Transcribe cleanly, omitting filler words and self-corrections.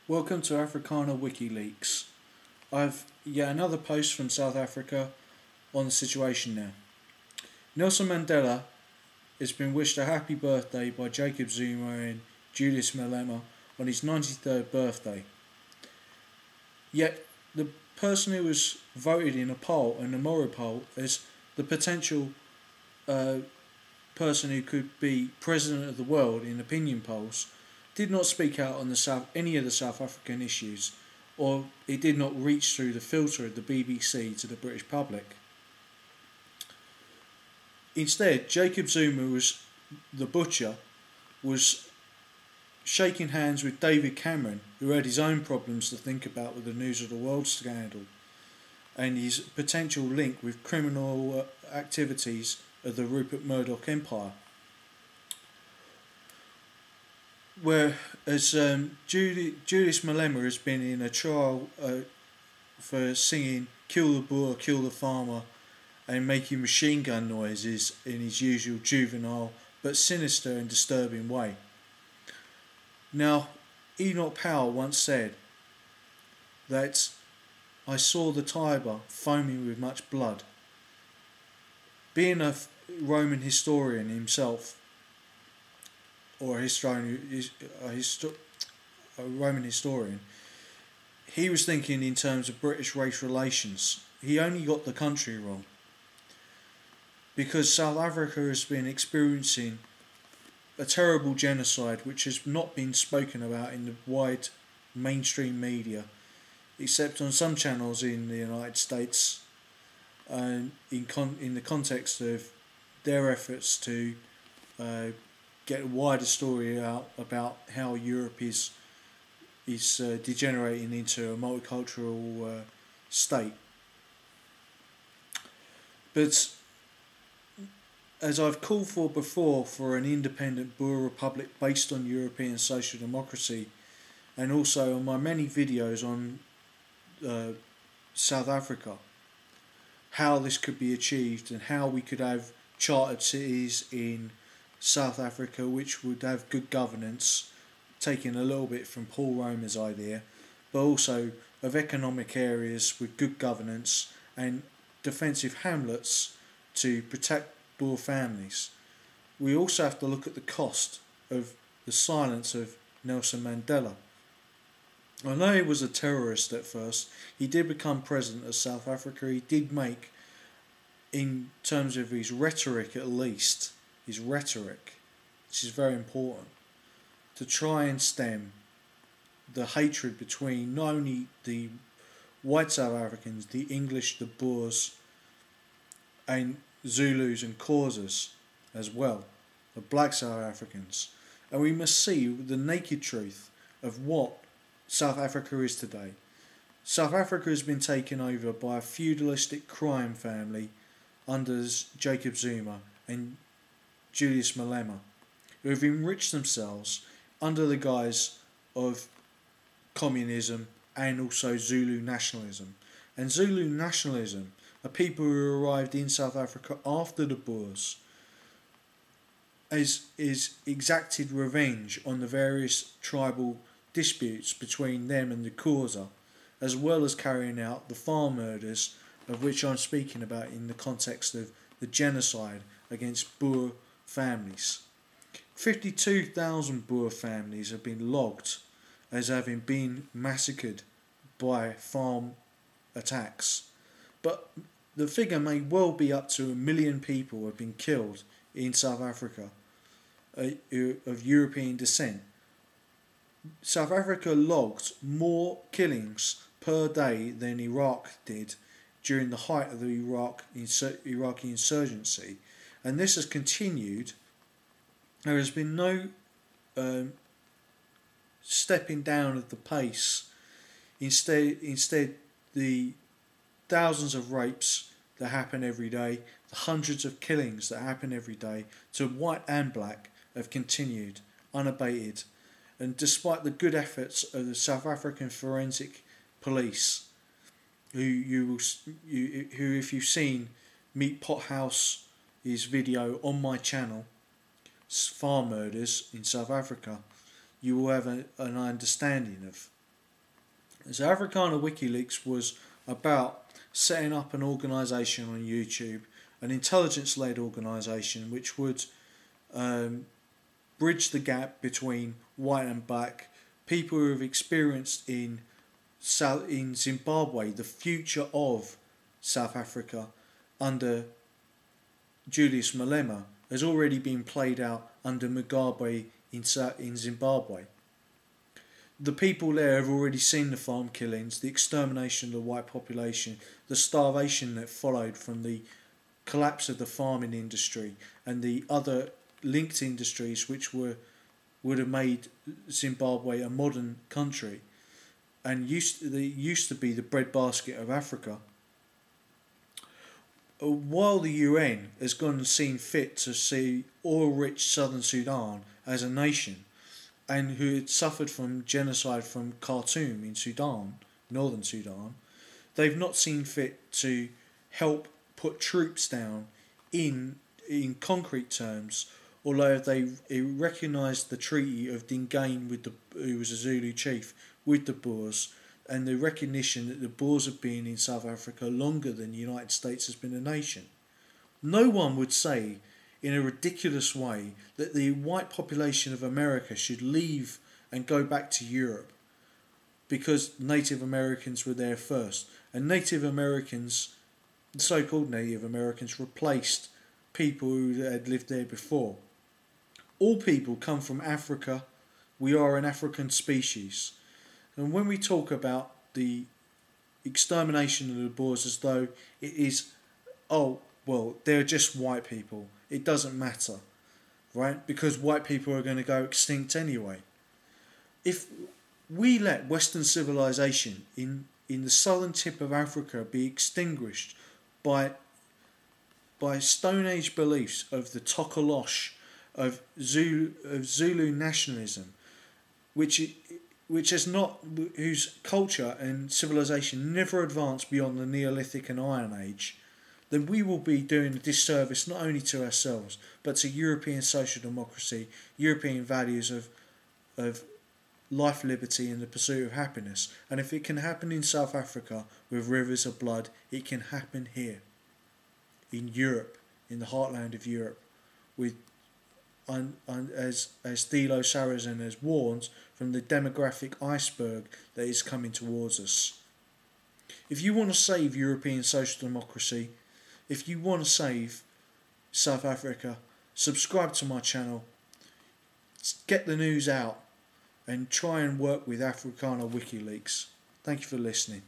Welcome to Africana WikiLeaks. I've yet another post from South Africa on the situation now. Nelson Mandela has been wished a happy birthday by Jacob Zuma and Julius Malema on his 93rd birthday. Yet the person who was voted in the Moro poll, as the potential person who could be president of the world in opinion polls, did not speak out on any of the South African issues, or it did not reach through the filter of the BBC to the British public. Instead, Jacob Zuma, the butcher, was shaking hands with David Cameron, who had his own problems to think about with the News of the World scandal and his potential link with criminal activities of the Rupert Murdoch empire. Whereas Julius Malema has been in a trial for singing "Kill the Boer, kill the farmer" and making machine gun noises in his usual juvenile but sinister and disturbing way. Now, Enoch Powell once said that "I saw the Tiber foaming with much blood." Being a Roman historian himself, or a Roman historian, he was thinking in terms of British race relations. He only got the country wrong, because South Africa has been experiencing a terrible genocide which has not been spoken about in the wide mainstream media, except on some channels in the United States, and in the context of their efforts to get a wider story out about how Europe is degenerating into a multicultural state. But as I've called for before, for an independent Boer republic based on European social democracy, and also on my many videos on South Africa, how this could be achieved and how we could have chartered cities in South Africa which would have good governance, taking a little bit from Paul Romer's idea, but also of economic areas with good governance and defensive hamlets to protect Boer families. We also have to look at the cost of the silence of Nelson Mandela. I know he was a terrorist at first. He did become president of South Africa. He did make, in terms of his rhetoric at least, which is very important, to try and stem the hatred between not only the white South Africans, the English, the Boers, and Zulus and Xhosas as well, the black South Africans. And we must see the naked truth of what South Africa is today. South Africa has been taken over by a feudalistic crime family under Jacob Zuma and Julius Malema, who have enriched themselves under the guise of communism and also Zulu nationalism. And Zulu nationalism are people who arrived in South Africa after the Boers, is exacted revenge on the various tribal disputes between them and the Xhosa, as well as carrying out the farm murders of which I'm speaking about in the context of the genocide against Boer families. 52,000 Boer families have been logged as having been massacred by farm attacks, but the figure may well be up to 1 million people have been killed in South Africa of European descent. South Africa logged more killings per day than Iraq did during the height of the Iraqi insurgency, and this has continued. There has been no stepping down of the pace. Instead, the thousands of rapes that happen every day, the hundreds of killings that happen every day, to white and black, have continued unabated. And despite the good efforts of the South African forensic police, who if you've seen Meat Pothouse's video on my channel, farm murders in South Africa, you will have an understanding of So Africana WikiLeaks was about setting up an organisation on YouTube, an intelligence-led organisation which would bridge the gap between white and black, people who have experienced in Zimbabwe the future of South Africa under Julius Malema has already been played out under Mugabe in Zimbabwe. The people there have already seen the farm killings, the extermination of the white population, the starvation that followed from the collapse of the farming industry and the other linked industries which would have made Zimbabwe a modern country and used to be the breadbasket of Africa. While the UN has gone and seen fit to see oil-rich southern Sudan as a nation, and who had suffered from genocide from Khartoum in Sudan, northern Sudan, they've not seen fit to help put troops down in concrete terms, although they recognised the treaty of Dingain who was a Zulu chief, with the Boers, and the recognition that the Boers have been in South Africa longer than the United States has been a nation. No one would say in a ridiculous way that the white population of America should leave and go back to Europe because Native Americans were there first. And Native Americans, the so-called Native Americans, replaced people who had lived there before. All people come from Africa. We are an African species. And when we talk about the extermination of the Boers as though it is, oh, well, they're just white people, it doesn't matter, right? Because white people are going to go extinct anyway. If we let Western civilization in the southern tip of Africa be extinguished by Stone Age beliefs of the Tokolosh, of Zulu nationalism, whose culture and civilization never advanced beyond the Neolithic and Iron Age, then we will be doing a disservice not only to ourselves but to European social democracy, European values of life, liberty and the pursuit of happiness. And if it can happen in South Africa with rivers of blood, it can happen here in Europe, in the heartland of Europe, with as Thilo Sarrazin has warned, from the demographic iceberg that is coming towards us. If you want to save European social democracy, if you want to save South Africa, subscribe to my channel, get the news out, and try and work with Africana WikiLeaks. Thank you for listening.